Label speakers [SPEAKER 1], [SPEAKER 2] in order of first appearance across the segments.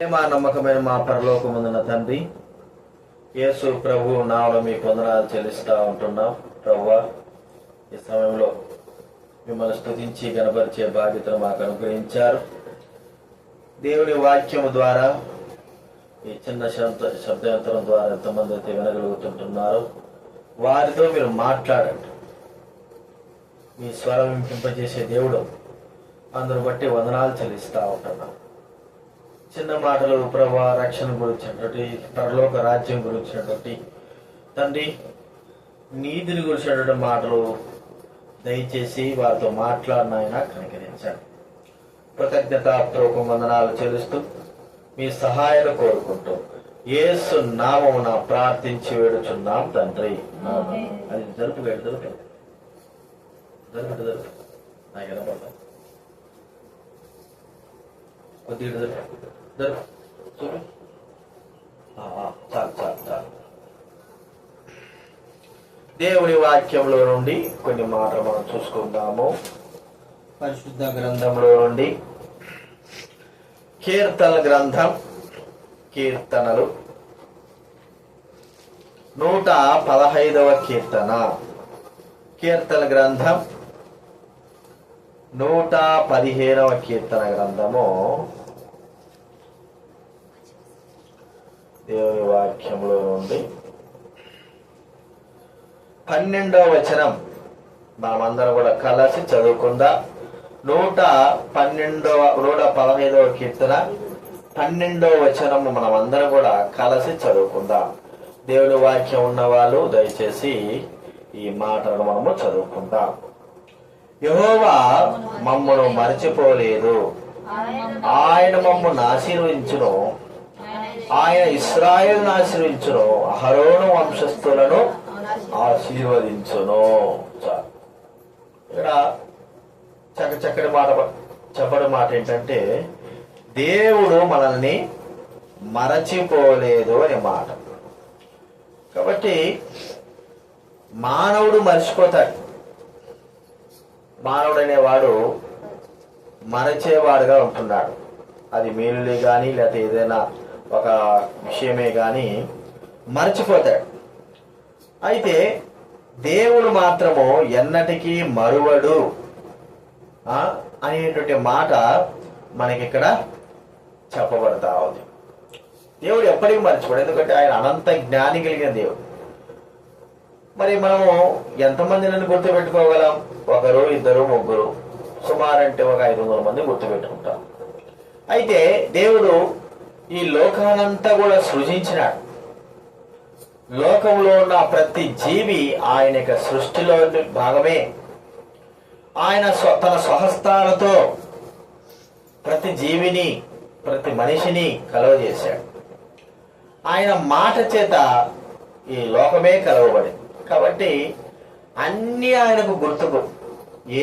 [SPEAKER 1] మా నమ్మకమైన మా పరలోకమందున తండ్రి, యేసు ప్రభు నామములో మీకు వందనాలు చెల్లిస్తూ ఉంటున్నాం. ప్రభువా, ఈ సమయంలో మిమ్మల్ని స్తుతించి గణపరిచే బాధ్యతను మాకు అనుగ్రహించారు. దేవుని వాక్యము ద్వారా, ఈ చిన్న శబ్దయంత్రం ద్వారా ఎంతమంది అయితే వినగలుగుతుంటున్నారో వారితో మీరు మాట్లాడండి. మీ స్వరం వినిపింపజేసే దేవుడు, అందరూ బట్టి వందనాలు చెల్లిస్తూ ఉంటున్నాం. చిన్న మాటలు ప్రభా, రక్షణ గురించినటువంటి, పరలోక రాజ్యం గురించినటువంటి తండ్రి, నీతిని గురించినటువంటి మాటలు దయచేసి వారితో మాట్లాడిన ఆయన కనికరించండి. కృతజ్ఞతాపూర్వక వందనాలు చెల్లిస్తూ మీ సహాయాలు కోరుకుంటూ యేసు నామమున ప్రార్థించి వేడుచున్నాం తండ్రి. అది జరుపు నాకు వినపడతా కొద్దిగా చాలు. దేవుని వాక్యంలో నుండి కొన్ని మాటలు మనం చూసుకుందాము. పరిశుద్ధ గ్రంథంలో నుండి కీర్తన గ్రంథం, కీర్తనలు 115వ కీర్తన. కీర్తన గ్రంథం 115వ కీర్తన గ్రంథము. దేవుని వాక్యంలో నుండి 12వ వచనం మనమందరం కూడా కలిసి చదువుకుందాం. 115వ కీర్తన 12వ వచనము మనమందరం కూడా కలిసి చదువుకుందాం. దేవుని వాక్యం ఉన్న వాళ్ళు దయచేసి ఈ మాటలను మనము చదువుకుందాం. యెహోవా మమ్మను మరచిపోలేదు, ఆయన మమ్మను ఆశీర్వదించును, ఆయన ఇశ్రాయేలును ఆశీర్వదించును, అహరోను వంశస్థులను ఆశీర్వదించును. ఇక్కడ చక్కటి మాట చెప్పడం మాట ఏంటంటే, దేవుడు మనల్ని మరచిపోలేదు అనే మాట. కాబట్టి మానవుడు మర్చిపోతాడు. మానవుడు అనేవాడు మరచేవాడుగా ఉంటున్నాడు. అది మేలులే కానీ లేకపోతే ఏదైనా ఒక విషయమే కానీ మరచిపోతాడు. అయితే దేవుడు మాత్రము ఎన్నటికీ మరువడు అనేటువంటి మాట మనకి ఇక్కడ చెప్పబడతా ఉంది. దేవుడు ఎప్పటికీ మర్చిపోడు, ఎందుకంటే ఆయన అనంత జ్ఞాని కలిగిన దేవుడు. మరి మనము ఎంతమందిని గుర్తుపెట్టుకోగలం? ఒకరు, ఇద్దరు, ముగ్గురు, సుమారంటే ఒక 500 మంది గుర్తుపెట్టుకుంటాం. అయితే దేవుడు ఈ లోకానంతా కూడా సృజించినాడు. లోకంలో ఉన్న ప్రతి జీవి ఆయన యొక్క సృష్టిలో భాగమే. ఆయన తన స్వహస్తాలతో ప్రతి జీవిని, ప్రతి మనిషిని కలుగజేశాడు. ఆయన మాట చేత ఈ లోకమే కలవబడింది. కాబట్టి అన్ని ఆయనకు గుర్తుకు,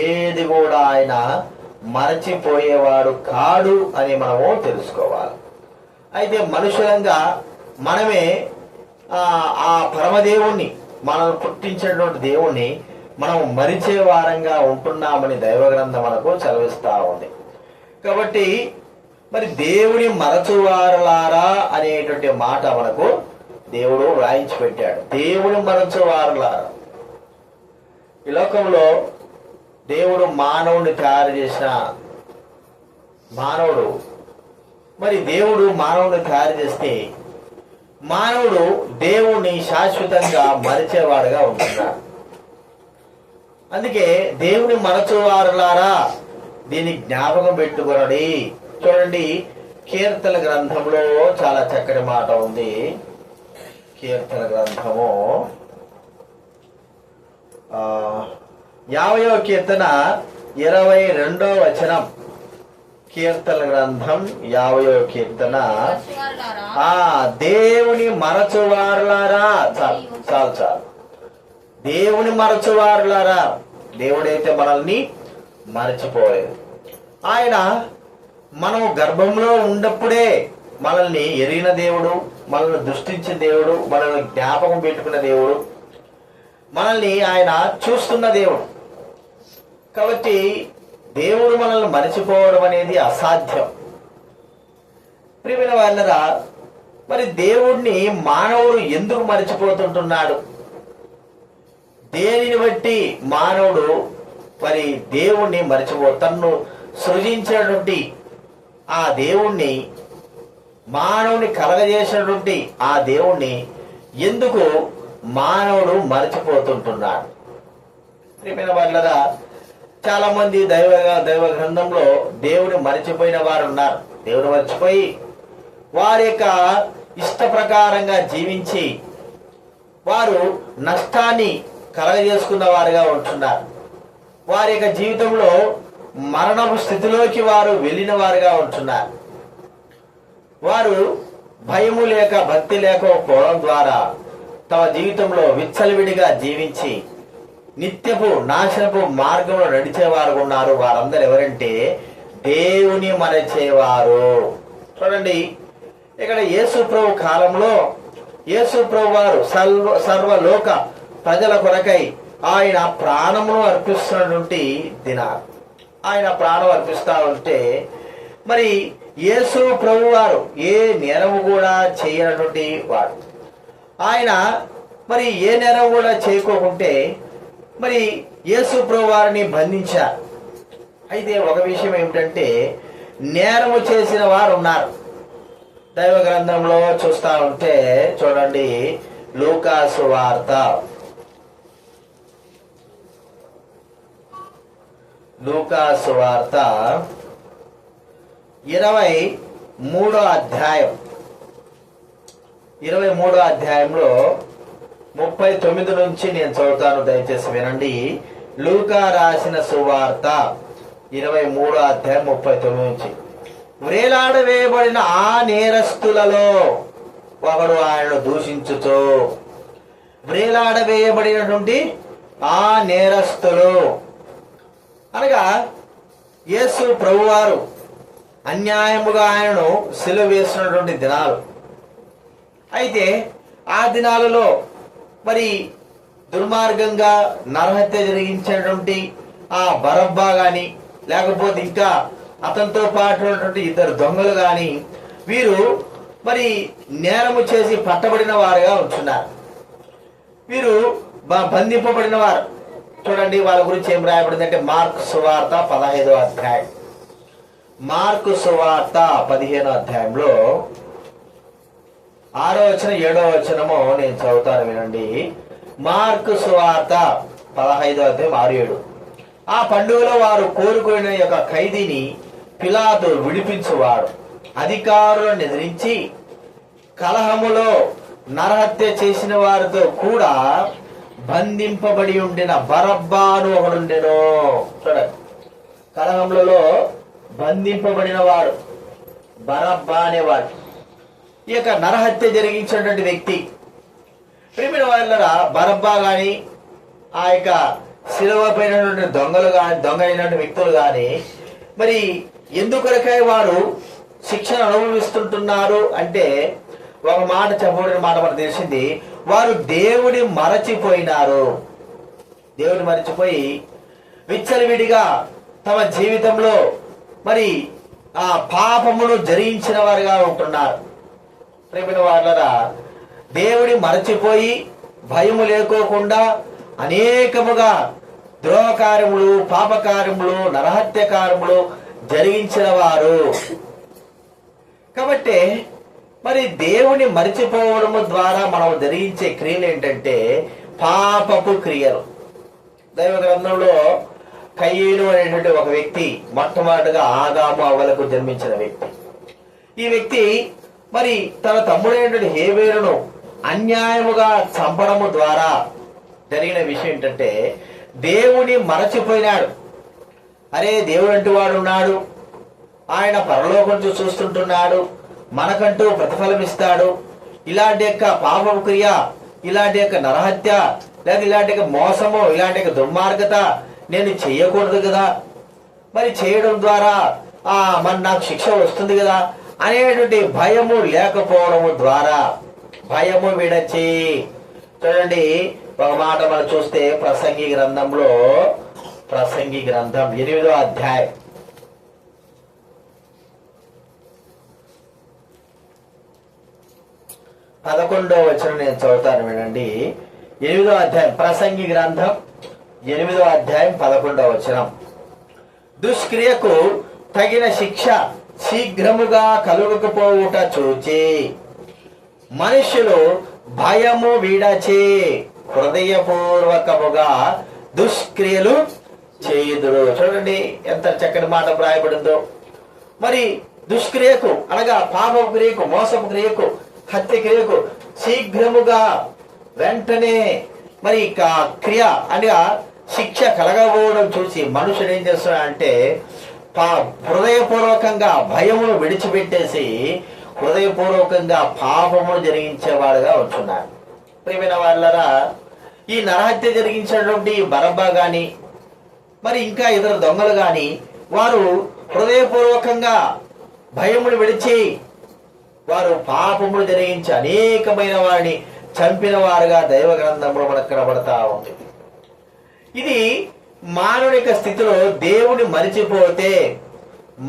[SPEAKER 1] ఏది కూడా ఆయన మరచిపోయేవాడు కాడు అని మనము తెలుసుకోవాలి. అయితే మనుషులంగా మనమే ఆ పరమదేవుణ్ణి, మనం పుట్టించినటువంటి దేవుణ్ణి మనం మరిచే వారంగా ఉంటున్నామని దైవగ్రంథం మనకు చదివిస్తా ఉంది. కాబట్టి మరి దేవుని మరచువారులారా అనేటువంటి మాట మనకు దేవుడు రాయించి పెట్టాడు. దేవుని మరచువారులారా. ఈ లోకంలో దేవుడు మానవుని తయారు చేసిన మానవుడు, మరి దేవుడు మానవుని తయారు చేస్తే మానవుడు దేవుణ్ణి శాశ్వతంగా మరిచేవాడుగా ఉంటున్నాడు. అందుకే దేవుని మరచువారులారా, దీన్ని జ్ఞాపకం పెట్టుకోనండి. చూడండి, కీర్తన గ్రంథంలో చాలా చక్కటి మాట ఉంది. కీర్తన గ్రంథము 50వ కీర్తన 22వ వచనం. కీర్తన గ్రంథం 50వ కీర్తన. దేవుని మరచువారులారా. చాలు. దేవుని మరచువారులారా. దేవుడైతే మనల్ని మరచిపోలేదు. ఆయన మనం గర్భంలో ఉన్నప్పుడే మనల్ని ఎరిగిన దేవుడు, మనల్ని దృష్టించిన దేవుడు, మనల్ని జ్ఞాపకం పెట్టుకున్న దేవుడు, మనల్ని ఆయన చూస్తున్న దేవుడు. కాబట్టి దేవుడు మనల్ని మరచిపోవడం అనేది అసాధ్యం. ప్రియమైన వాళ్ళరా, మరి దేవుణ్ణి మానవుడు ఎందుకు మరిచిపోతుంటున్నాడు? దేనిని బట్టి మానవుడు మరి దేవుణ్ణి తన్ను సృజించినటువంటి ఆ దేవుణ్ణి, మానవుని కలగజేసినటువంటి ఆ దేవుణ్ణి ఎందుకు మానవుడు మరచిపోతుంటున్నాడు? ప్రియమైన వాళ్ళరా, చాలా మంది దైవ గ్రంథంలో దేవుని మరిచిపోయిన వారు ఉన్నారు. దేవుని మర్చిపోయి వారి యొక్క ఇష్ట ప్రకారంగా జీవించి వారు నష్టాన్ని కలగజేసుకున్న వారుగా ఉంటున్నారు. వారి యొక్క జీవితంలో మరణపు స్థితిలోకి వారు వెళ్ళిన వారుగా ఉంటున్నారు. వారు భయము లేక భక్తి లేకపోవడం ద్వారా తమ జీవితంలో విచ్చలవిడిగా జీవించి నిత్యపు నాశనపు మార్గంలో నడిచేవారు ఉన్నారు. వారందరూ ఎవరంటే దేవుని మరచేవారు. చూడండి, ఇక్కడ యేసు ప్రభు కాలంలో యేసు ప్రభు వారు సర్వలోక ప్రజల కొరకై ఆయన ప్రాణమును అర్పిస్తున్నటువంటి దినాలు. ఆయన ప్రాణం అర్పిస్తా ఉంటే మరి యేసు ప్రభు వారు ఏ నేరము కూడా చేయనటువంటి వాడు. ఆయన మరి ఏ నేరం కూడా చేయకోకుంటే మరి యేసు ప్రభు వారిని బంధించారు. అయితే ఒక విషయం ఏమిటంటే, నేరము చేసిన వారు ఉన్నారు. దైవ గ్రంథంలో చూస్తా ఉంటే చూడండి, లూకా సువార్త 23వ అధ్యాయం 23వ అధ్యాయంలో 39 నుంచి నేను చదువుతాను, దయచేసి వినండి. లూకా రాసిన సువార్త 23వ అధ్యాయం 39 నుంచి. వ్రేలాడవేయబడిన ఆ నేరస్తులలో ఒకడు ఆయనను దూషించుచు, వ్రేలాడవేయబడినటువంటి ఆ నేరస్తులు అనగా యేసు ప్రభువారు అన్యాయముగా ఆయనను సిలువ వేసినటువంటి దినాలు. అయితే ఆ దినాలలో మరి దుర్మార్గంగా నరహత్య జరిగించినటువంటి ఆ బరబ్బా గాని, లేకపోతే ఇంకా అతనితో పాటు ఉన్నటువంటి ఇద్దరు దొంగలు గాని, వీరు మరి నేరము చేసి పట్టబడిన వారుగా ఉంటున్నారు. వీరు బంధింపబడిన వారు. చూడండి, వాళ్ళ గురించి ఏం రాయబడిందంటే మార్కు సువార్త 15వ అధ్యాయం. మార్కు సువార్త 15వ అధ్యాయంలో 6వ వచనం 7వ వచనము నేను చదువుతాను, వినండి. మార్కు సువార్త 15వ అధ్యాయం 6-7. ఆ పండుగలో వారు కోరుకునే యొక్క ఖైదీని పిలాతు విడిపించువాడు అధికారులను ఎదిరించి కలహములో నరహత్య చేసిన వారితో కూడా బంధింపబడి ఉండిన బరబ్బాను ఒకడుండెను. చూడండి, కలహములలో బంధింపబడిన వాడు బరబ్బా అనేవాడు. ఈ యొక్క నరహత్య జరిగించినటువంటి వ్యక్తి. ప్రియమైన వాళ్ళరా, బరబ్బా గాని, ఆ యొక్క శిలువ పైనటువంటి దొంగ అయినటువంటి వ్యక్తులు గాని మరి ఎందుకొరకై వారు శిక్షణ అనుభవిస్తుంటున్నారు అంటే, ఒక మాట చెప్పబడిన మాట మనకు తెలిసింది, వారు దేవుని మరచిపోయినారు. దేవుని మరచిపోయి విచ్చలవిడిగా తమ జీవితంలో మరి ఆ పాపమును జరిగించిన వారుగా ఉంటున్నారు. ప్రియమైన వాళ్ళరా, దేవుని మరచిపోయి భయము లేకోకుండా అనేకముగా ద్రోహకార్యములు, పాపకార్యములు, నరహత్యకార్యములు జరిగించిన వారు. కాబట్టి మరి దేవుని మరిచిపోవడము ద్వారా మనం జరిగించే క్రియలు ఏంటంటే పాపపు క్రియలు. దైవ గ్రంథంలో కయ్యేను అనేటువంటి ఒక వ్యక్తి మొట్టమొదటిగా ఆదాము అవ్వలకు జన్మించిన వ్యక్తి. ఈ వ్యక్తి మరి తన తమ్ముడైనటువంటి హేబేలును అన్యాయముగా చంపడము ద్వారా జరిగిన విషయం ఏంటంటే, దేవుని మరచిపోయినాడు. అరే, దేవుడు అంటూ వాడు ఉన్నాడు, ఆయన పరలోకం చూస్తుంటున్నాడు, మనకంటూ ప్రతిఫలం ఇస్తాడు. ఇలాంటి యొక్క పాపపు క్రియ, ఇలాంటి యొక్క నరహత్య, లేదా ఇలాంటి యొక్క మోసము, ఇలాంటి యొక్క దుర్మార్గత నేను చెయ్యకూడదు కదా, మరి చేయడం ద్వారా మరి నాకు శిక్ష వస్తుంది కదా అనేటువంటి భయము లేకపోవడము ద్వారా భయము విడచి. చూడండి, ఒక మాట మనం చూస్తే ప్రసంగి గ్రంథం 8వ అధ్యాయం 11వ వచనం నేను చదువుతాను వినండి. 8వ అధ్యాయం, ప్రసంగి గ్రంథం 8వ అధ్యాయం 11వ వచనం. దుష్క్రియకు తగిన శిక్ష శీఘ్రముగా కలుగకపోవుట చూచి మనుషులు భయము విడచి హృదయపూర్వకముగా దుష్క్రియలు చేయుదురు. చూడండి ఎంత చక్కని మాట రాయబడిందో. మరి దుష్క్రియకు అనగా పాపపు క్రియకు, మోసపు క్రియకు, హత్య క్రియకు శీఘ్రముగా వెంటనే మరి క్రియ అనగా శిక్ష కలగబోవడం చూసి మనుషుడు ఏం చేస్తున్నాడంటే హృదయపూర్వకంగా భయమును విడిచిపెట్టేసి హృదయపూర్వకంగా పాపమును జరిగించేవాడుగా ఉంటున్నాడు. ప్రియమైన వాళ్ళరా, ఈ నరహత్య జరిగించినటువంటి బరబ్బా గాని మరి ఇంకా ఇతర దొంగలు గాని వారు హృదయపూర్వకంగా భయమును విడిచి వారు పాపములు జరిగించి అనేకమైన వారిని చంపిన వారుగా దైవ గ్రంథంలో మనకు కనబడతా ఉంది. ఇది మానవుని యొక్క స్థితిలో దేవుని మరిచిపోతే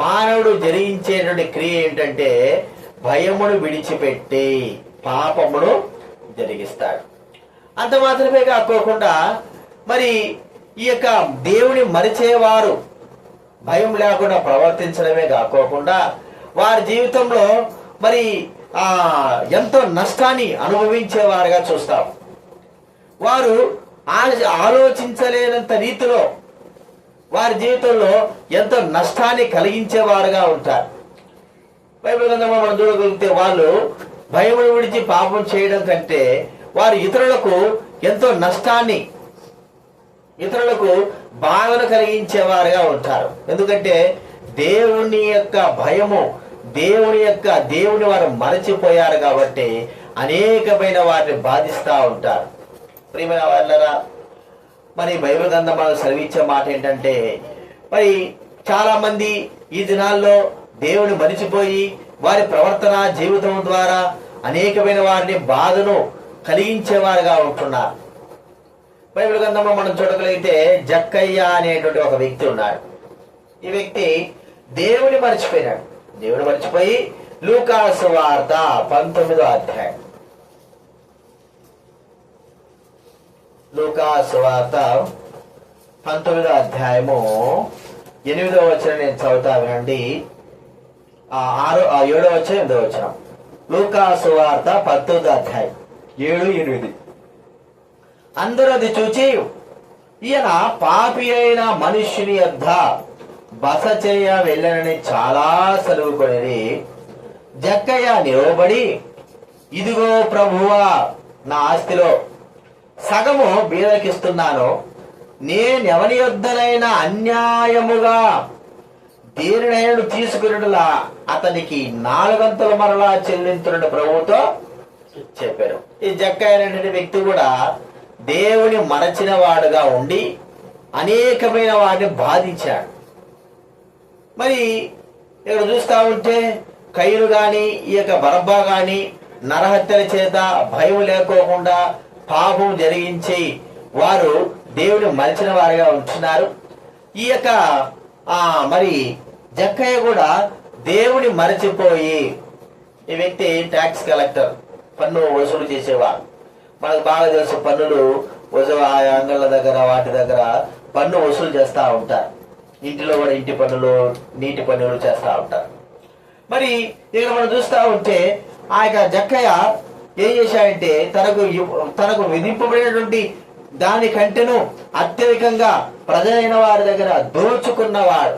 [SPEAKER 1] మానవుడు జరిగించేటువంటి క్రియ ఏంటంటే భయమును విడిచిపెట్టి పాపమును జరిగిస్తాడు. అంత మాత్రమే కాకోకుండా మరి ఈ యొక్క దేవుని మరిచేవారు భయం లేకుండా ప్రవర్తించడమే కాకోకుండా వారి జీవితంలో మరి ఎంతో నష్టాన్ని అనుభవించేవారుగా చూస్తాం. వారు ఆలోచించలేనంత రీతిలో వారి జీవితంలో ఎంతో నష్టాన్ని కలిగించేవారుగా ఉంటారు. బైబిల్ గ్రంథంలో మనం చూడగలిగితే వాళ్ళు భయమును విడిచి పాపం చేయడం కంటే వారు ఇతరులకు ఎంతో నష్టాన్ని, ఇతరులకు బాధను కలిగించేవారుగా ఉంటారు. ఎందుకంటే దేవుని యొక్క భయము, దేవుని వారు మరచిపోయారు కాబట్టి అనేకమైన వారిని బాధిస్తూ ఉంటారు. ప్రియమైన వాళ్ళరా, మరి బైబిల్ గ్రంథం మనకు సెలవిచ్చే మాట ఏంటంటే మరి చాలా మంది ఈ దినాల్లో దేవుని మరిచిపోయి వారి ప్రవర్తన జీవితం ద్వారా అనేకమైన వారిని బాధను కలిగించేవారుగా ఉంటున్నారు. బైబిల్ గ్రంథంలో మనం చూడగలిగితే జక్కయ్య అనేటువంటి ఒక వ్యక్తి ఉన్నాడు. ఈ వ్యక్తి దేవుని మర్చిపోయినాడు. దేవుని మర్చిపోయి లూకా సువార్త 19వ అధ్యాయం, లూకా సువార్త 19వ అధ్యాయము 8వ వచనం నేను చదువుతా వినండి. 7వ వచనం 8వ వచనం. లూకా సువార్త 19వ అధ్యాయం 7, 8. అందరూ అది చూచి ఈయన పాపి అయిన మనుష్యుని యొద్ద బస చేయ వెళ్ళనని చాలా సలువుకొనిది. జక్కయ్య నిలవబడి, ఇదిగో ప్రభువా, నా ఆస్తిలో సగము బీదకిస్తున్నాను. నేనెవని యొద్దనైనా అన్యాయముగా దేనినైనా తీసుకున్నట్లా అతనికి 4 వంతుల మరలా చెల్లించున్న ప్రభువుతో చెప్పారు. ఈ జక్కయ్య అనేటువంటి వ్యక్తి కూడా దేవుని మరచిన వాడుగా ఉండి అనేకమైన వాడిని బాధించాడు. మరి ఇక్కడ చూస్తా ఉంటే కయ్యూను గాని ఈ యొక్క బరబ్బా గాని నరహత్యల చేత భయం లేకోకుండా పాపం జరిగించి వారు దేవుని మరిచిన వారిగా ఉంటున్నారు. ఈ యొక్క మరి జక్కయ్య కూడా దేవుని మరచిపోయి, ఈ వ్యక్తి ట్యాక్స్ కలెక్టర్, పన్ను వసూలు చేసేవారు. మనకు బాగా తెలుసు, పన్నులు ఆయా అంగళ్ళ దగ్గర వాటి దగ్గర పన్ను వసూలు చేస్తూ ఉంటారు. ఇంటిలో కూడా ఇంటి పన్నులు, నీటి పన్నులు చేస్తూ ఉంటారు. మరి ఇక్కడ మనం చూస్తూ ఉంటే ఆ యొక్క జక్కయ్య ఏం చేశాడంటే తనకు విధింపబడినటువంటి దానికంటేను అత్యధికంగా ప్రజలైన వారి దగ్గర దోచుకున్నవాడు.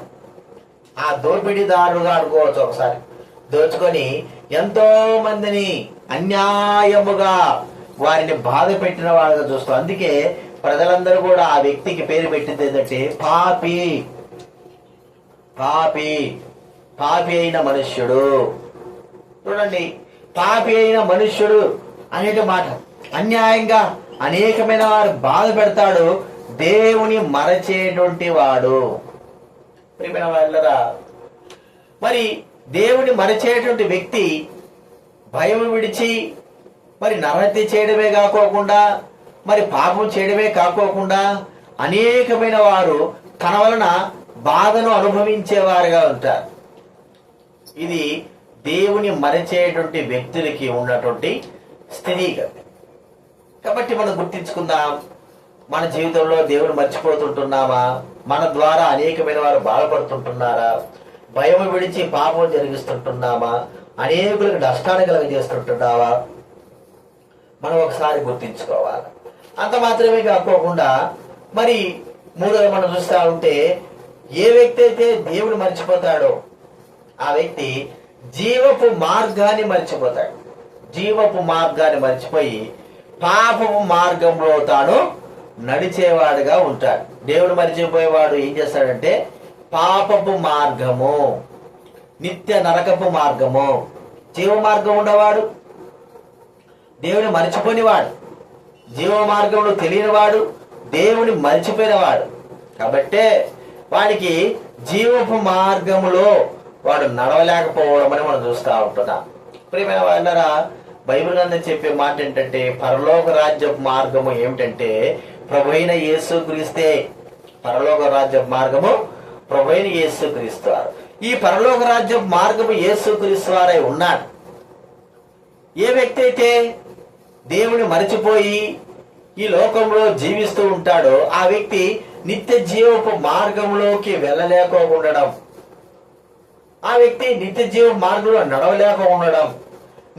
[SPEAKER 1] ఆ దోపిడీదారుగా అనుకోవచ్చు. ఒకసారి దోచుకొని ఎంతో మందిని అన్యాయముగా వారిని బాధ పెట్టిన వాడుగా చూస్తాం. అందుకే ప్రజలందరూ కూడా ఆ వ్యక్తికి పేరు పెట్టింది ఏంటంటే పాపి, పాపి, పాపి అయిన మనుష్యుడు. చూడండి, పాపి అయిన మనుష్యుడు అనే మాట. అన్యాయంగా అనేకమైన వారు బాధ పెడతాడు, దేవుని మరచేటువంటి వాడు. ప్రియమైన వాళ్ళరా, మరి దేవుని మరచేటువంటి వ్యక్తి భయం విడిచి మరి నరహత్య చేయడమే కాకోకుండా మరి పాపం చేయడమే కాకోకుండా అనేకమైన వారు తన వలన బాధను అనుభవించేవారుగా ఉంటారు. ఇది దేవుని మరచేటువంటి వ్యక్తులకి ఉన్నటువంటి స్థిరీకరణ. కాబట్టి మనం గుర్తించుకుందాం, మన జీవితంలో దేవుడు మర్చిపోతుంటున్నామా? మన ద్వారా అనేకమైన వారు బాధపడుతుంటున్నారా? భయం విడిచి పాపం జరిగిస్తుంటున్నామా? అనేకులకు నష్టాన్ని కలుగజేస్తుంటున్నావా? మనం ఒకసారి గుర్తించుకోవాలి. అంత మాత్రమే కాకోకుండా మరి మూడోది మనం చూస్తా ఉంటే, ఏ వ్యక్తి అయితే దేవుడు మర్చిపోతాడో ఆ వ్యక్తి జీవపు మార్గాన్ని మర్చిపోతాడు. జీవపు మార్గాన్ని మర్చిపోయి పాపపు మార్గంలో తాను నడిచేవాడుగా ఉంటాడు. దేవుడు మర్చిపోయేవాడు ఏం చేస్తాడంటే పాపపు మార్గము, నిత్య నరకపు మార్గము. జీవ మార్గం ఉన్నవాడు దేవుని మర్చిపోయినవాడు, జీవ మార్గంలో తెలియనివాడు దేవుని మర్చిపోయినవాడు. కాబట్టే వాడికి జీవపు మార్గములో వాడు నడవలేకపోవడం అని మనం చూస్తూ ఉంటున్నాం. ప్రియమైన వాళ్ళరా, బైబిల్ గ్రంథం చెప్పే మాట ఏంటంటే పరలోక రాజ్యపు మార్గము ఏమిటంటే ప్రభు అయిన యేసుక్రీస్తే. పరలోక రాజ్యపు మార్గము ప్రభు అయిన యేసుక్రీస్తు వారు. ఈ పరలోక రాజ్యపు మార్గము యేసుక్రీస్తు వారై ఉన్నాడు. ఏ వ్యక్తి అయితే దేవుని మరచిపోయి ఈ లోకంలో జీవిస్తూ ఉంటాడో ఆ వ్యక్తి నిత్య జీవపు మార్గంలోకి వెళ్ళలేక ఆ వ్యక్తి నిత్య జీవ మార్గంలో నడవలేక ఉండడం,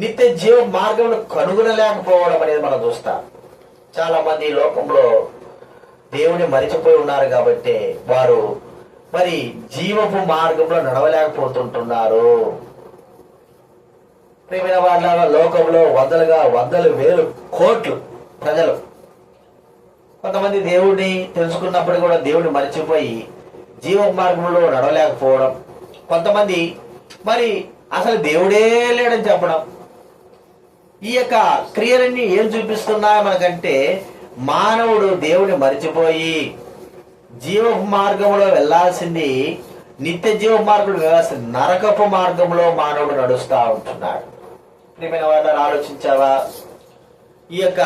[SPEAKER 1] నిత్య జీవ మార్గంలో కనుగొనలేకపోవడం అనేది మనం చూస్తాం. చాలా మంది ఈ లోకంలో దేవుని మరిచిపోయి ఉన్నారు కాబట్టి వారు మరి జీవపు మార్గంలో నడవలేకపోతుంటున్నారు. ప్రియమైన వాళ్ళ లోకంలో వందలు వేలు కోట్లు ప్రజలు కొంతమంది దేవుడిని తెలుసుకున్నప్పుడు కూడా దేవుడిని మర్చిపోయి జీవ మార్గంలో నడవలేకపోవడం, కొంతమంది మరి అసలు దేవుడే లేడని చెప్పడం. ఈ యొక్క క్రియలన్నీ ఏం చూపిస్తున్నాయో మనకంటే మానవుడు దేవుడిని మర్చిపోయి జీవ మార్గంలో వెళ్లాల్సింది, నిత్య జీవ మార్గంలో వెళ్లాల్సింది నరకపు మార్గంలో మానవుడు నడుస్తూ ఉంటున్నాడు. ప్రియమైన వాళ్ళని ఆలోచించావా? ఈ యొక్క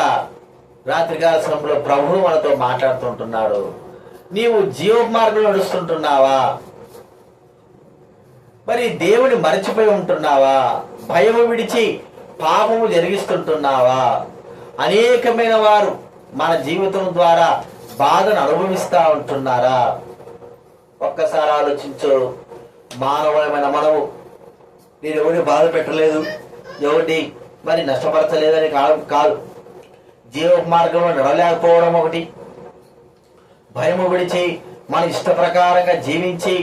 [SPEAKER 1] రాత్రికాల సమయంలో ప్రభువు మనతో మాట్లాడుతుంటున్నాడు. నీవు జీవ మార్గంలో నడుస్తుంటున్నావా? మరి దేవుని మరచిపోయి ఉంటున్నావా? భయము విడిచి పాపము జరిగిస్తుంటున్నావా? అనేకమైన వారు మన జీవితం ద్వారా బాధను అనుభవిస్తూ ఉంటున్నారా? ఒక్కసారి ఆలోచించు. మానవమైన మనము నేను ఎవరిని బాధ పెట్టలేదు, ఎవరిని మరి నష్టపరచలేదని కాదు. జీవ మార్గంలో నడవలేకపోవడం ఒకటి, భయము విడిచి మన ఇష్ట ప్రకారంగా జీవించి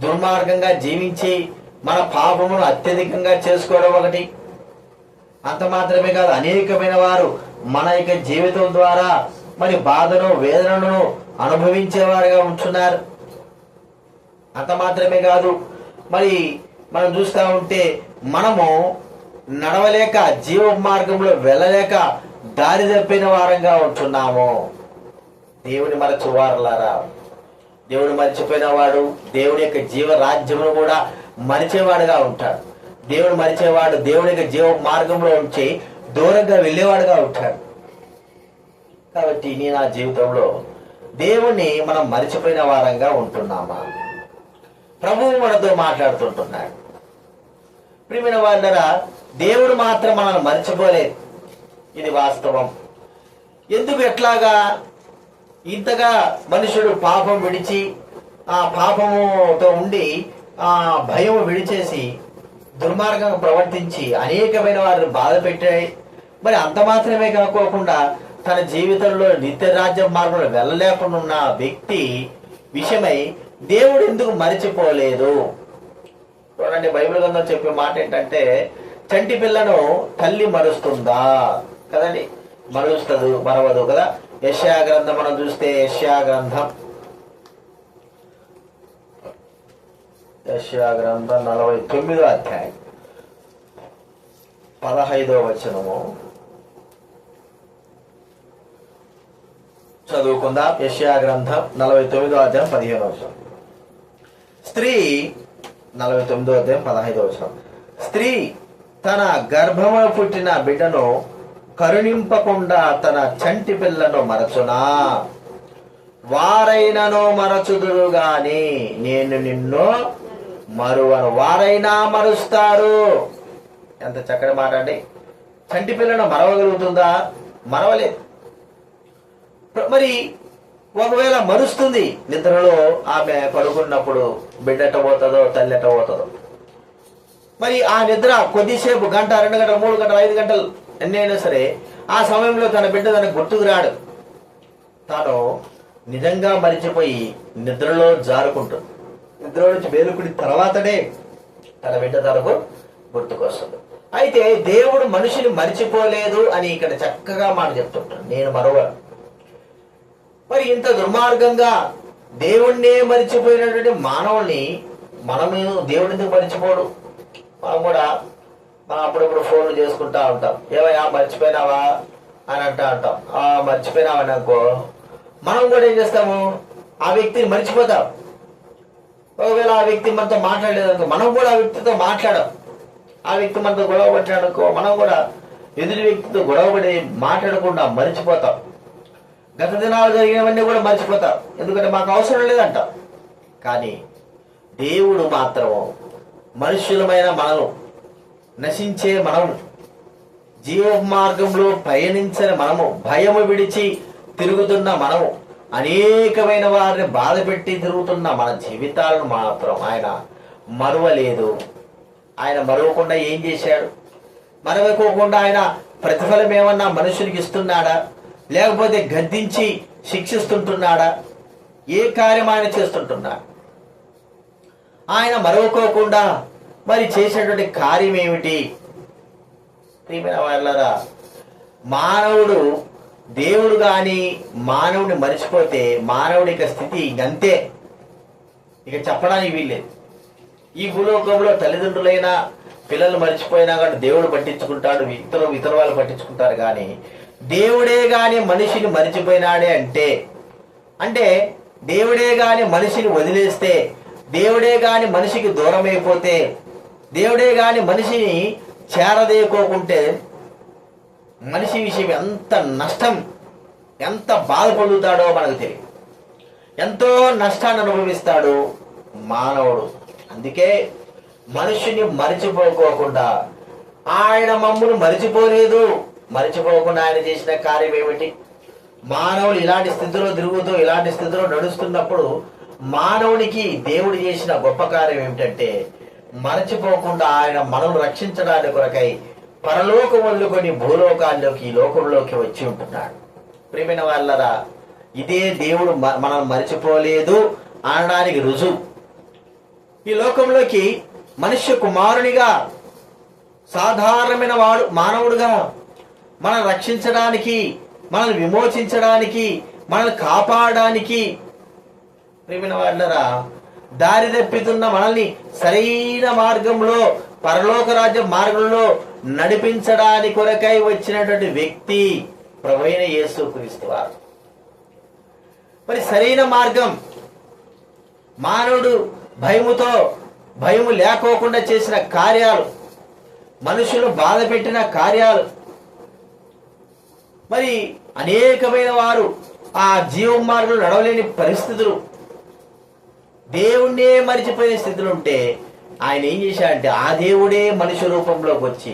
[SPEAKER 1] దుర్మార్గంగా జీవించి మన పాపమును అత్యధికంగా చేసుకోవడం ఒకటి. అంత మాత్రమే కాదు, అనేకమైన వారు మన యొక్క జీవితం ద్వారా మరి బాధను వేదనను అనుభవించేవారుగా ఉంటున్నారు. అంత మాత్రమే కాదు, మరి మనం చూస్తూ ఉంటే మనము నడవలేక జీవ మార్గంలో వెళ్ళలేక దారి తప్పిన వారంగా ఉంటున్నాము. దేవుని మరచువారులారా, దేవుడు మర్చిపోయిన వాడు దేవుని యొక్క జీవ రాజ్యమును కూడా మరిచేవాడుగా ఉంటాడు. దేవుడు మరిచేవాడు దేవుని యొక్క జీవ మార్గంలో ఉంచి దూరంగా వెళ్ళేవాడుగా ఉంటాడు. కాబట్టి నీ నా జీవితంలో దేవుణ్ణి మనం మరిచిపోయిన వారంగా ఉంటున్నామా? ప్రభువు మనతో మాట్లాడుతుంటున్నాడు. ప్రియమైన వాళ్ళరా, దేవుడు మాత్రం మనల్ని మర్చిపోలేదు, ఇది వాస్తవం. ఎందుకు ఎట్లాగా ఇంతగా మనుషుడు పాపం విడిచి ఆ పాపముతో ఉండి ఆ భయం విడిచేసి దుర్మార్గంగా ప్రవర్తించి అనేకమైన వారిని బాధ పెట్టాయి. మరి అంత మాత్రమే కాకోకుండా తన జీవితంలో నిత్య రాజ్య మార్గంలో వెళ్ళలేకుండా ఉన్న వ్యక్తి విషయమై దేవుడు ఎందుకు మరిచిపోలేదు? చూడండి, బైబిల్ గ్రంథం చెప్పే మాట ఏంటంటే చంటి పిల్లను తల్లి మరుస్తుందా? కదండి, మరవదు కదా. యెషయా గ్రంథం మనం చూస్తే యెషయా గ్రంథం 49వ అధ్యాయం 15వ వచనము చదువుకుందాం. యెషయా గ్రంథం 49వ అధ్యాయం 15వ వచనం. స్త్రీ 49వ అధ్యాయం 15వ వచనం. స్త్రీ తన గర్భమున పుట్టిన బిడ్డను కరుణింపకుండా తన చంటి పిల్లను మరచునా? వారైనను మరచుదురు గాని నేను నిన్ను మరువను. వారైనా మరుస్తారు. ఎంత చక్కటి మాట అండి. చంటి పిల్లను మరవగలుగుతుందా? మరవలేదు. మరి ఒకవేళ మరుస్తుంది, నిద్రలో ఆమె పడుకున్నప్పుడు బిడ్డట పోతుందో తల్లెట పోతుందో. మరి ఆ నిద్ర కొద్దిసేపు, గంట, 2 గంటలు, 3 గంటలు, 5 గంటలు ఎన్నైనా సరే, ఆ సమయంలో తన బిడ్డ తనకు గుర్తుకు రాడు. తాను నిజంగా మరిచిపోయి నిద్రలో జారుకుంటుంది. నిద్ర నుంచి మేలుకుని తర్వాతనే తన బిడ్డ తనకు గుర్తుకొస్తుంది. అయితే దేవుడు మనిషిని మరిచిపోలేదు అని ఇక్కడ చక్కగా మాట చెప్తుంటాడు, నేను మరవను. మరి ఇంత దుర్మార్గంగా దేవుణ్ణే మరిచిపోయినటువంటి మానవుల్ని మనము దేవుడి ఎందుకు మరిచిపోడు? మనం కూడా అప్పుడప్పుడు ఫోన్లు చేసుకుంటా ఉంటాం, ఏవయ్యా మర్చిపోయినావా అని అంటాం. మర్చిపోయినావా అని అనుకో, మనం కూడా ఏం చేస్తాము, ఆ వ్యక్తిని మర్చిపోతాం. ఒకవేళ ఆ వ్యక్తి మనతో మాట్లాడలేదనుకో, మనం కూడా ఆ వ్యక్తితో మాట్లాడం. ఆ వ్యక్తి మనతో గొడవ పట్టాడనుకో, మనం కూడా ఎదుటి వ్యక్తితో గొడవపడి మాట్లాడకుండా మర్చిపోతాం. గత దినాలు జరిగినవన్నీ కూడా మర్చిపోతాం, ఎందుకంటే మాకు అవసరం లేదంట. కానీ దేవుడు మాత్రం మనుష్యులమైన మనము, నశించే మనము, జీవ మార్గంలో పయనించని మనము, భయము విడిచి తిరుగుతున్న మనము, అనేకమైన వారిని బాధ పెట్టి తిరుగుతున్న మన జీవితాలను మాత్రం ఆయన మరువలేదు. ఆయన మరవకుండా ఏం చేశాడు? మరవకోకుండా ఆయన ప్రతిఫలం ఏమన్నా మనుషునికి ఇస్తున్నాడా? లేకపోతే గద్దించి శిక్షిస్తుంటున్నాడా? ఏ కార్యం ఆయన చేస్తుంటున్నాడు? ఆయన మరవకోకుండా మరి చేసినటువంటి కార్యం ఏమిటి? ప్రియమైన వాళ్ళారా, మానవుడు దేవుడు గాని మానవుని మరిచిపోతే మానవుడి యొక్క స్థితి అంతే, ఇక చెప్పడానికి వీల్లేదు. ఈ భూలోకంలో తల్లిదండ్రులైనా పిల్లలు మర్చిపోయినా కానీ దేవుడు పట్టించుకుంటాడు, ఇతర వాళ్ళు పట్టించుకుంటారు. కానీ దేవుడే గాని మనిషిని మరిచిపోయినాడే అంటే దేవుడే గాని మనిషిని వదిలేస్తే, దేవుడే గాని మనిషికి దూరం అయిపోతే, దేవుడే గాని మనిషిని చేరదేకోకుంటే మనిషి విషయం ఎంత నష్టం, ఎంత బాధపడుతాడో మనకు తెలియదు. ఎంతో నష్టాన్ని అనుభవిస్తాడు మానవుడు. అందుకే మనుషుని మరిచిపోకోకుండా, ఆయన మమ్మును మరిచిపోలేదు, మరిచిపోకుండా ఆయన చేసిన కార్యం ఏమిటి? మానవులు ఇలాంటి స్థితిలో తిరుగుతూ ఇలాంటి స్థితిలో నడుస్తున్నప్పుడు మానవునికి దేవుడు చేసిన గొప్ప కార్యం ఏమిటంటే, మరచిపోకుండా ఆయన మనల్ని రక్షించడానికి కొరకై పరలోకం వదులుకొని భూలోకాల్లోకి, ఈ లోకంలోకి వచ్చి ఉంటున్నాడు. ప్రియమైన వాళ్ళరా, ఇదే దేవుడు మనల్ని మరిచిపోలేదు అనడానికి రుజువు. ఈ లోకంలోకి మనుష్య కుమారునిగా, సాధారణమైన వాడు మానవుడుగా మనల్ని రక్షించడానికి, మనల్ని విమోచించడానికి, మనల్ని కాపాడడానికి, ప్రియమైన వాళ్ళరా, దారి తప్పితున్న మనల్ని సరైన మార్గంలో, పరలోక రాజ్య మార్గంలో నడిపించడానికి కొరకై వచ్చినటువంటి వ్యక్తి ప్రభువైన యేసుక్రీస్తు వారు. మరి సరైన మార్గం, మానవుడు భయము లేకోకుండా చేసిన కార్యాలు, మనుషులు బాధ పెట్టిన కార్యాలు, మరి అనేకమైన వారు ఆ జీవ మార్గంలో నడవలేని పరిస్థితులు, దేవుణ్ణే మరిచిపోయే స్థితిలో ఉంటే ఆయన ఏం చేశాడంటే, ఆ దేవుడే మనిషి రూపంలోకి వచ్చి,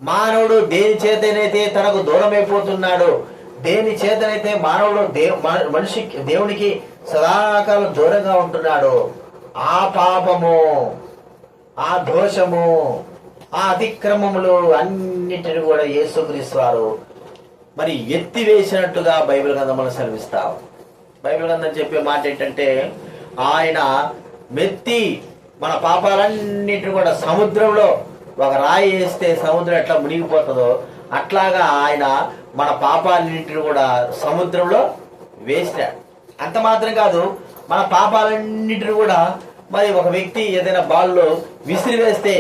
[SPEAKER 1] మానవుడు దేని చేతనైతే తనకు దూరం అయిపోతున్నాడో, దేని చేతనైతే మానవుడు దేవునికి సదాకాలం దూరంగా ఉంటున్నాడో, ఆ పాపము, ఆ దోషము, ఆ అతిక్రమములు అన్నిటిని కూడా యేసుక్రీస్తు వారు మరి ఎత్తివేసినట్టుగా బైబిల్ గ్రంథం మనం సెలవిస్తాం. బైబిల్ గ్రంథం చెప్పే మాట ఏంటంటే, ఆయన మెత్తి మన పాపాలన్నిటిని కూడా సముద్రంలో ఒక రాయి వేస్తే సముద్రం ఎట్లా మునిగిపోతుందో అట్లాగా ఆయన మన పాపాలన్నింటిని కూడా సముద్రంలో వేస్తాడు. అంత మాత్రం కాదు, మన పాపాలన్నింటిని కూడా మరి ఒక వ్యక్తి ఏదైనా బాల్లో విసిరి వేస్తే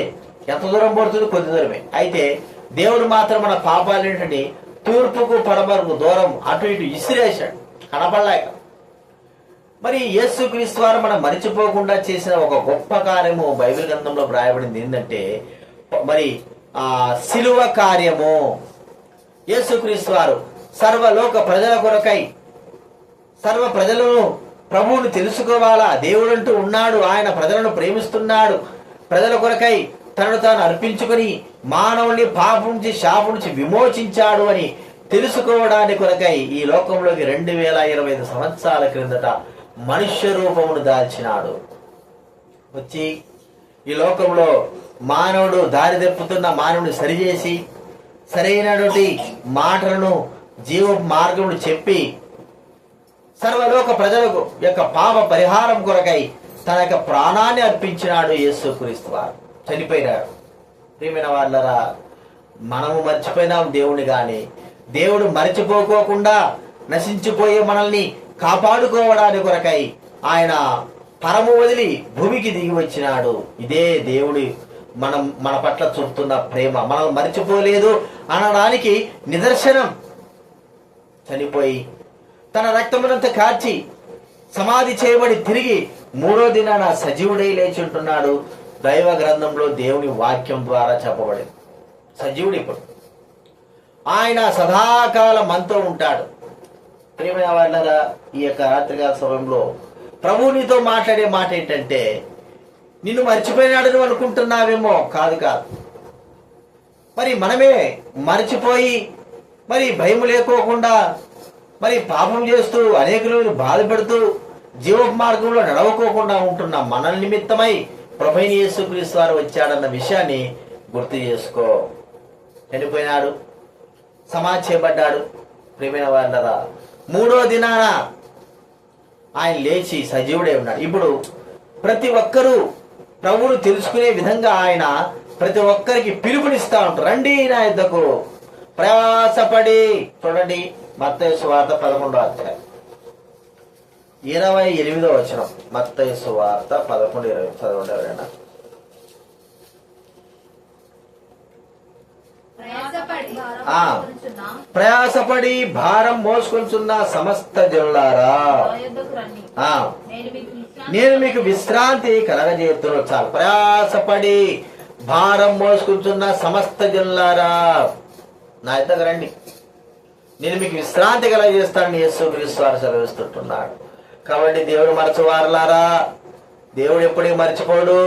[SPEAKER 1] ఎంత దూరం పడుతుంది? కొద్ది దూరమే. అయితే దేవుడు మాత్రం మన పాపాలన్నింటిని తూర్పుకు పడమరకు దూరం అటు ఇటు విసిరేశాడు, కనపడలేక. మరి యేసుక్రీస్తు వారు మనం మరిచిపోకుండా చేసిన ఒక గొప్ప కార్యము బైబిల్ గ్రంథంలో రాయబడింది ఏంటంటే, మరి ఆ సిలువ కార్యము. యేసుక్రీస్తు వారు సర్వలోక ప్రజల కొరకై, సర్వ ప్రజలను ప్రభువును తెలుసుకోవాలా, దేవుడంటూ ఉన్నాడు, ఆయన ప్రజలను ప్రేమిస్తున్నాడు, ప్రజల కొరకై తనను తాను అర్పించుకొని మానవుని పాపం నుంచి శాపం నుంచి విమోచించాడు అని తెలుసుకోవడానికి కొరకై ఈ లోకంలోకి 2025 సంవత్సరాల క్రిందట మనుష్య రూపమును దాల్చినాడు. వచ్చి ఈ లోకంలో మానవుడు దారి తప్పుతున్న మానవుని సరిచేసి సరైనటువంటి మాటలను జీవ మార్గమును చెప్పి సర్వలోక ప్రజలకు యొక్క పాప పరిహారం కొరకై తన యొక్క ప్రాణాన్ని అర్పించినాడు యేసుక్రీస్తు వారు. చనిపోయినాడు. ప్రియమైన వాళ్ళరా, మనము మర్చిపోయినాం దేవుని గాని దేవుడు మర్చిపోకోకుండా నశించిపోయే మనల్ని కాపాడుకోవడానికి కొరకై ఆయన పరము వదిలి భూమికి దిగి వచ్చినాడు. ఇదే దేవుడి మన పట్ల చూపుతున్న ప్రేమ. మనం మర్చిపోలేదు అనడానికి నిదర్శనం. చనిపోయి తన రక్తమునంతా కార్చి సమాధి చేయబడి తిరిగి 3వ దినాన సజీవుడై లేచి ఉంటున్నాడు. దైవ గ్రంథంలో దేవుని వాక్యం ద్వారా చెప్పబడింది. సజీవుడు ఇప్పుడు ఆయన సదాకాలం మనతో ఉంటాడు. ప్రియమైన వాళ్ళరా, ఈ యొక్క రాత్రికాల సమయంలో ప్రభు నీతో మాట్లాడే మాట ఏంటంటే, నిన్ను మర్చిపోయినాడని అనుకుంటున్నావేమో. కాదు. మరి మనమే మర్చిపోయి మరి భయం లేకోకుండా మరి పాపం చేస్తూ అనేకులను బాధపెడుతూ జీవ మార్గంలో నడవకోకుండా ఉంటున్న మన నిమిత్తమై ప్రభువైన యేసుక్రీస్తు వారు వచ్చాడన్న విషయాన్ని గుర్తు చేసుకో. చనిపోయినాడు, సమాధి చేయబడ్డాడు. ప్రియమైన వాళ్ళరా, 3వ దినాన ఆయన లేచి సజీవుడే ఉన్నాడు. ఇప్పుడు ప్రతి ఒక్కరూ ప్రభువును తెలుసుకునే విధంగా ఆయన ప్రతి ఒక్కరికి పిలుపునిస్తా ఉంటారు. రండి నా యుద్ధకు ప్రయాసపడి. చూడండి మత్తయి సువార్త 11వ అధ్యాయం 28వ వచనం. మత్తయి సువార్త 11:20 చదవండి ఎవరైనా. ప్రయాసపడి భారం మోసుకొంచున్న సమస్త జనులారా, నేను మీకు విశ్రాంతి కలగజేస్తున్నా. చాలు. ప్రయాసపడి భారం మోసుకుంటున్న సమస్త జనులారా, నా ఇద్దరు రండి, నేను మీకు విశ్రాంతి కలగజేస్తానని యేసుక్రీస్తు వారు సెలవిస్తుంటున్నాడు. కాబట్టి దేవుడు మరచువారులారా, దేవుడు ఎప్పుడూ మర్చిపోడు.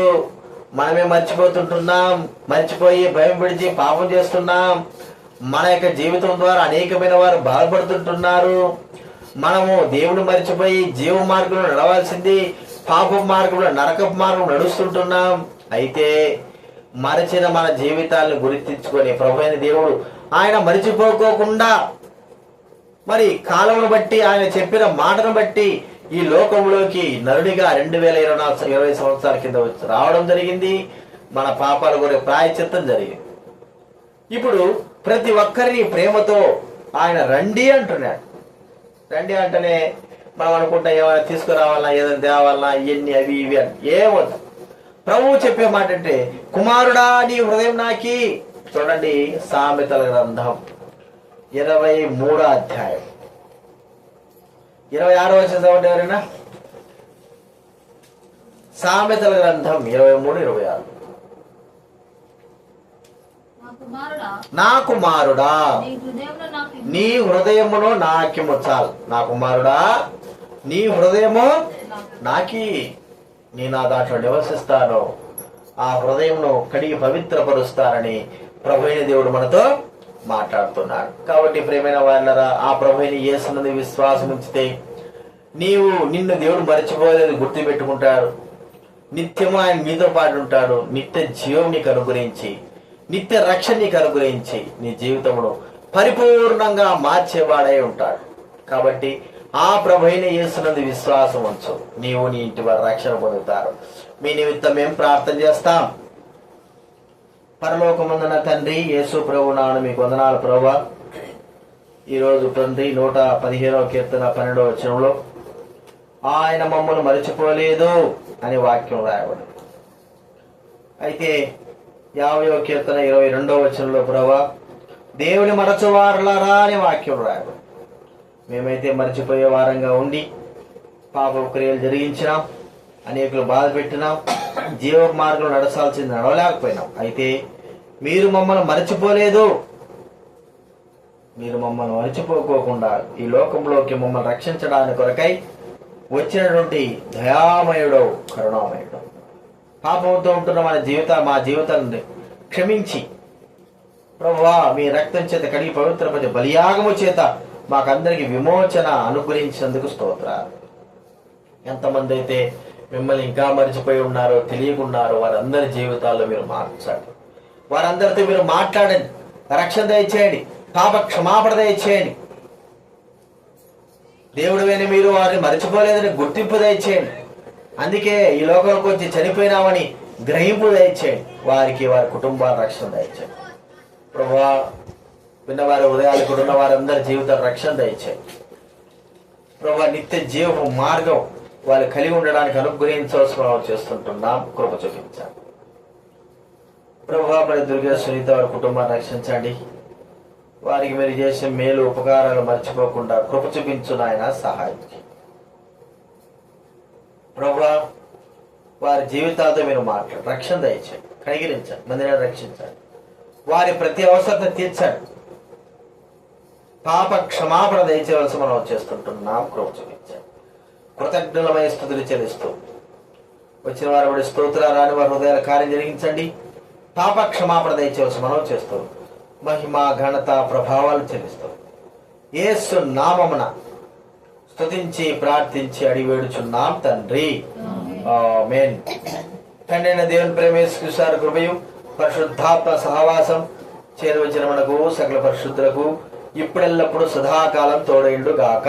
[SPEAKER 1] మనమే మర్చిపోతుంటున్నాం. మర్చిపోయి భయం విడిచి పాపం చేస్తున్నాం. మన యొక్క జీవితం ద్వారా అనేకమైన వారు బాధపడుతుంటున్నారు. మనము దేవుడు మర్చిపోయి జీవ మార్గంలో నడవాల్సింది పాప మార్గంలో నరక మార్గం నడుస్తుంటున్నాం. అయితే మరచిన మన జీవితాలను గుర్తించుకొని ప్రభువైన దేవుడు ఆయన మరిచిపోకోకుండా మరి కాలమును బట్టి ఆయన చెప్పిన మాటను బట్టి ఈ లోకంలోకి నరుడిగా 2020 సంవత్సరాల కింద రావడం జరిగింది. మన పాపాల గురించి ప్రాయశ్చిత్తం జరిగింది. ఇప్పుడు ప్రతి ఒక్కరిని ప్రేమతో ఆయన రండి అంటున్నాడు. రండి అంటేనే మనం అనుకుంటాం ఏమైనా తీసుకురావాలన్నా, ఏదైనా తేవాలన్నా, ఇవన్నీ అవి ఇవి అని. ఏమొద్దు. ప్రభువు చెప్పే మాట అంటే, కుమారుడా నీ హృదయం నాకి. చూడండి సామెతల గ్రంథం 23వ అధ్యాయం 26వ వచనం చదవండి ఎవరైనా. సామెతల గ్రంథం 23:26. నా కుమారుడా నీ హృదయమును నాకిము. చాలు. నా కుమారుడా నీ హృదయము నాకి, నీ నా దాంట్లో నివసిస్తాను. ఆ హృదయంను కడిగి పవిత్రపరుస్తానని ప్రభువైన దేవుడు మనతో మాట్లాడుతున్నాడు. కాబట్టి ప్రియమైన వాళ్ళరా, ఆ ప్రభువైన యేసునందు విశ్వాసం ఉంచితే నిన్ను దేవుడు మర్చిపోలేదు గుర్తు పెట్టుకుంటాడు. నిత్యము ఆయన మీతో పాటు ఉంటాడు. నిత్య జీవం నీకు అనుగ్రహించి, నిత్య రక్షణ నీకు అనుగ్రహించి నీ జీవితమును పరిపూర్ణంగా మార్చేవాడై ఉంటాడు. కాబట్టి ఆ ప్రభువైన యేసునందు విశ్వాసం ఉంచు, నీవు నీ ఇంటి వారు రక్షణ పొందుతారు. మీ నిమిత్తం మేము ప్రార్థన చేస్తాం. పరలోకమందున తండ్రి, యేసు ప్రభు నామమున మీకు వందనాలు ప్రభువా. ఈరోజు తండ్రి 115వ కీర్తన 12వ వచనంలో ఆయన మమ్మల్ని మరిచిపోలేదు అని వాక్యం రాయబడి, అయితే 50వ కీర్తన 22వ వచనంలో ప్రభువా దేవుని మరచువారులారా అని వాక్యం రాయబడి, మేమైతే మర్చిపోయే వారంగా ఉండి పాప క్రియలు జరిగించినాం, అనేకులు బాధ పెట్టినాం, జీవ మార్గంలో నడచాల్సింది నడవలేకపోయినాం. అయితే మీరు మమ్మల్ని మర్చిపోలేదు. మీరు మమ్మల్ని మర్చిపోకోకుండా ఈ లోకంలోకి మమ్మల్ని రక్షించడానికి కొరకై వచ్చినటువంటి దయామయుడు, కరుణామయుడు పాపంతో ఉంటున్న మా జీవితాన్ని క్షమించి ప్రభువా మీ రక్తం చేత కడిగి పవిత్రపరిచి బలియాగము చేత మాకందరికి విమోచన అనుగ్రహించినందుకు స్తోత్రాలు. ఎంతమంది అయితే మిమ్మల్ని ఇంకా మర్చిపోయి ఉన్నారో తెలియకున్నారో వారందరి జీవితాల్లో మీరు మార్చండి. వారందరితో మీరు మాట్లాడండి, రక్షణ దయచేయండి, పాప క్షమాపణ దయచేయండి. దేవుడు అని మీరు వారిని మర్చిపోలేదని గుర్తింపు దయచేయండి. అందుకే ఈ లోకంలోకి వచ్చి చనిపోయినామని గ్రహింపు దయచేయండి. వారికి వారి కుటుంబాల రక్షణ దయచేయండి. ప్రభువా విన్నవారి ఉదయాలకు ఉన్న వారందరి జీవిత రక్షణ దయచేయండి. ప్రభువా నిత్య జీవ మార్గం వాళ్ళు కలిగి ఉండడానికి అనుగ్రహించవలసిన చేస్తుంటున్నాం, కృప చూపించండి. ప్రభువా మరి దుర్గా సునీత వారి కుటుంబాన్ని రక్షించండి. వారికి మీరు చేసే మేలు ఉపకారాలు మర్చిపోకుండా కృప చూపించు నాయన, సహాయం. ప్రభువా వారి జీవితాలతో మీరు మాట్లాడు, రక్షణ దయచేయండి, కనిగిరించండి, మందిరాన్ని రక్షించండి, వారి ప్రతి అవసరత తీర్చండి, పాప క్షమాపణ దయచేయవలసి మనం చేస్తుంటున్నాం, కృప చూపించండి. కృతజ్ఞులమై స్తుతులు చెల్లిస్తూ వచ్చిన వారు బడి స్తోత్రాన్ని వారి హృదయాల కార్యం జరిగించండి, పాప క్షమాపణ దయచేయవలసి మనం చేస్తూ మహిమ ఘనత ప్రభావాలు చెల్లిస్తూ యేసు నామమున స్తుతించి ప్రార్థించి అడిగి వేడుచున్నాం తండ్రి, ఆమేన్. తండ్రి అయిన దేవుని ప్రేమ, యేసుక్రీస్తు కృపయు పరిశుద్ధాత్మ సహవాసం చేరువచ్చిన మనకు సకల పరిశుద్ధులకు ఇప్పుడెల్లప్పుడు సదాకాలం తోడైండు గాక.